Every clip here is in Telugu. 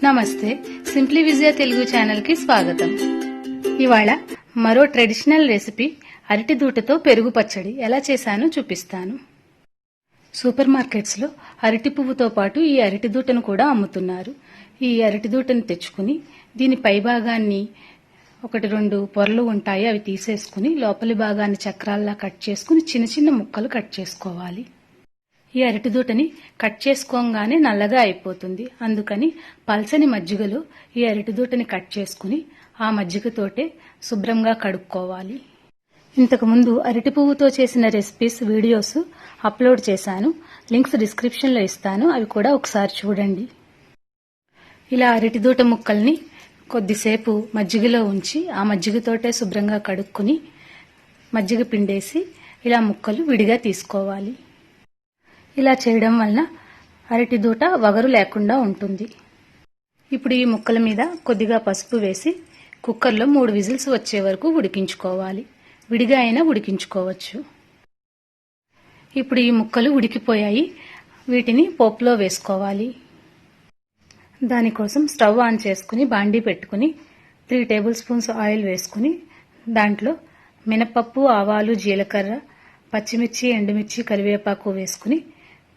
నమస్తే, సింప్లీ విజయ తెలుగు ఛానల్ కి స్వాగతం. ఇవాళ మరో ట్రెడిషనల్ రెసిపీ అరటి దూటతో పెరుగు పచ్చడి ఎలా చేశానో చూపిస్తాను. సూపర్ మార్కెట్స్ లో అరటి పువ్వుతో పాటు ఈ అరటి దూటను కూడా అమ్ముతున్నారు. ఈ అరటి దూటను తెచ్చుకుని దీని పై భాగాన్ని 1-2 పొరలు ఉంటాయి, అవి తీసేసుకుని లోపలి భాగాన్ని చక్రాల్లా కట్ చేసుకుని చిన్న చిన్న ముక్కలు కట్ చేసుకోవాలి. ఈ అరటి దూటని కట్ చేసుకోగానే నల్లగా అయిపోతుంది. అందుకని పల్చని మజ్జిగలో ఈ అరటి దూటని కట్ చేసుకుని ఆ మజ్జిగతోటే శుభ్రంగా కడుక్కోవాలి. ఇంతకుముందు అరటి పువ్వుతో చేసిన రెసిపీస్ వీడియోస్ అప్లోడ్ చేశాను, లింక్స్ డిస్క్రిప్షన్లో ఇస్తాను, అవి కూడా ఒకసారి చూడండి. ఇలా అరటి దూట ముక్కల్ని కొద్దిసేపు మజ్జిగలో ఉంచి ఆ మజ్జిగతోటే శుభ్రంగా కడుక్కుని మజ్జిగ పిండేసి ఇలా ముక్కలు విడిగా తీసుకోవాలి. ఇలా చేయడం వలన అరటి దూట వగరు లేకుండా ఉంటుంది. ఇప్పుడు ఈ ముక్కల మీద కొద్దిగా పసుపు వేసి కుక్కర్లో 3 విజిల్స్ వచ్చే వరకు ఉడికించుకోవాలి. విడిగా అయినా ఉడికించుకోవచ్చు. ఇప్పుడు ఈ ముక్కలు ఉడికిపోయాయి, వీటిని పోపులో వేసుకోవాలి. దానికోసం స్టవ్ ఆన్ చేసుకుని బాండీ పెట్టుకుని 3 టేబుల్ స్పూన్స్ ఆయిల్ వేసుకుని దాంట్లో మినపప్పు, ఆవాలు, జీలకర్ర, పచ్చిమిర్చి, ఎండుమిర్చి, కరివేపాకు వేసుకుని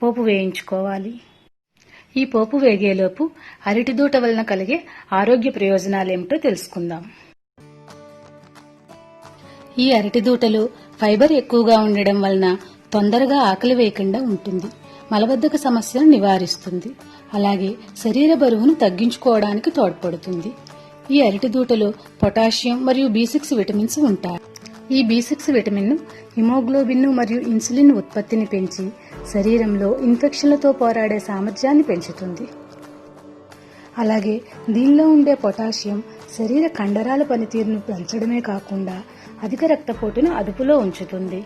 పోపు వేయించుకోవాలి. ఈ పోపు వేగేలోపు అరటి దూట వలన కలిగే ఆరోగ్య ప్రయోజనాలేమిటో తెలుసుకుందాం. ఈ అరటి దూటలో ఫైబర్ ఎక్కువగా ఉండడం వలన తొందరగా ఆకలి వేయకుండా ఉంటుంది. మలబద్ధక సమస్యను నివారిస్తుంది. అలాగే శరీర బరువును తగ్గించుకోవడానికి తోడ్పడుతుంది. ఈ అరటి దూటలో పొటాషియం మరియు B6 విటమిన్స్ ఉంటాయి. ఈ B6 విటమిన్ హిమోగ్లోబిన్ మరియు ఇన్సులిన్ ఉత్పత్తిని పెంచి శరీరంలో ఇన్ఫెక్షన్లతో పోరాడే సామర్థ్యాన్ని పెంచుతుంది. అలాగే దీనిలో ఉండే పొటాషియం శరీర కండరాల పనితీరును పెంచడమే కాకుండా అధిక రక్తపోటును అదుపులో ఉంచుతుంది.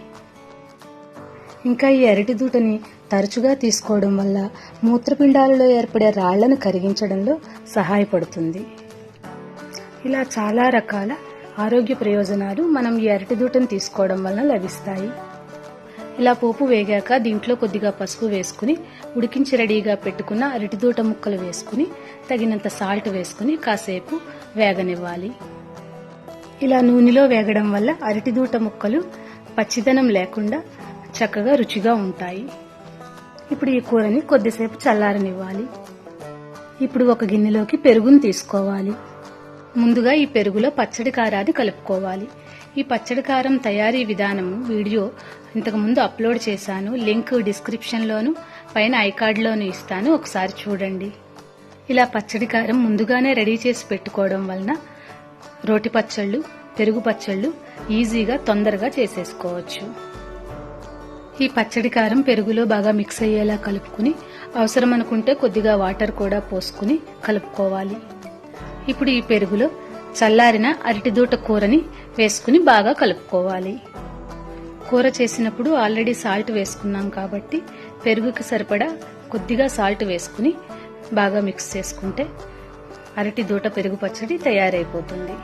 ఇంకా ఈ అరటి దూటని తరచుగా తీసుకోవడం వల్ల మూత్రపిండాలలో ఏర్పడే రాళ్లను కరిగించడంలో సహాయపడుతుంది. ఇలా చాలా రకాల ఆరోగ్య ప్రయోజనాలు మనం ఈ అరటి దూటను తీసుకోవడం వలన లభిస్తాయి. ఇలా పోపు వేగాక దీంట్లో కొద్దిగా పసుపు వేసుకుని ఉడికించి రెడీగా పెట్టుకున్న అరటి దూట ముక్కలు వేసుకుని తగినంత సాల్ట్ వేసుకుని కాసేపు వేగనివ్వాలి. ఇలా నూనెలో వేగడం వల్ల అరటి దూట ముక్కలు పచ్చిదనం లేకుండా చక్కగా రుచిగా ఉంటాయి. ఇప్పుడు ఈ కూరని కొద్దిసేపు చల్లారనివ్వాలి. ఇప్పుడు ఒక గిన్నెలోకి పెరుగును తీసుకోవాలి. ముందుగా ఈ పెరుగులో పచ్చడి కారాన్ని కలుపుకోవాలి. ఈ పచ్చడి కారం తయారీ విధానం వీడియో ఇంతకుముందు అప్లోడ్ చేశాను, లింక్ డిస్క్రిప్షన్లోను పైన ఐకార్డ్లోను ఇస్తాను, ఒకసారి చూడండి. ఇలా పచ్చడి కారం ముందుగానే రెడీ చేసి పెట్టుకోవడం వలన రోటి పచ్చళ్ళు, పెరుగు పచ్చళ్ళు ఈజీగా తొందరగా చేసేసుకోవచ్చు. ఈ పచ్చడి కారం పెరుగులో బాగా మిక్స్ అయ్యేలా కలుపుకుని అవసరం అనుకుంటే కొద్దిగా వాటర్ కూడా పోసుకుని కలుపుకోవాలి. ఇప్పుడు ఈ పెరుగులో చల్లారిన అరటి దూట కూరని వేసుకుని బాగా కలుపుకోవాలి. కూర చేసినప్పుడు ఆల్రెడీ సాల్ట్ వేసుకున్నాం కాబట్టి పెరుగుకి సరిపడా కొద్దిగా సాల్ట్ వేసుకుని బాగా మిక్స్ చేసుకుంటే అరటి దూట పెరుగు పచ్చడి తయారైపోతుంది.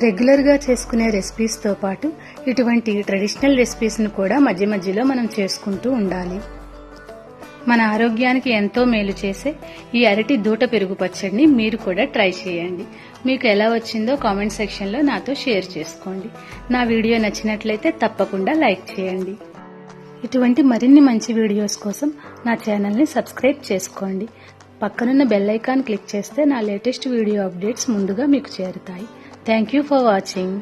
రెగ్యులర్ గా చేసుకునే రెసిపీస్ తో పాటు ఇటువంటి ట్రెడిషనల్ రెసిపీస్ ను కూడా మధ్య మధ్యలో మనం చేసుకుంటూ ఉండాలి. మన ఆరోగ్యానికి ఎంతో మేలు చేసే ఈ అరటి దూట పెరుగు పచ్చడిని మీరు కూడా ట్రై చేయండి. మీకు ఎలా వచ్చిందో కామెంట్ సెక్షన్ లో నాతో షేర్ చేసుకోండి. నా వీడియో నచ్చినట్లయితే తప్పకుండా లైక్ చేయండి. ఇటువంటి మరిన్ని మంచి వీడియోస్ కోసం నా ఛానల్ ని సబ్స్క్రైబ్ చేసుకోండి. పక్కనున్న బెల్ ఐకాన్ క్లిక్ చేస్తే నా లేటెస్ట్ వీడియో అప్డేట్స్ ముందుగా మీకు చేరుతాయి. Thank you for watching.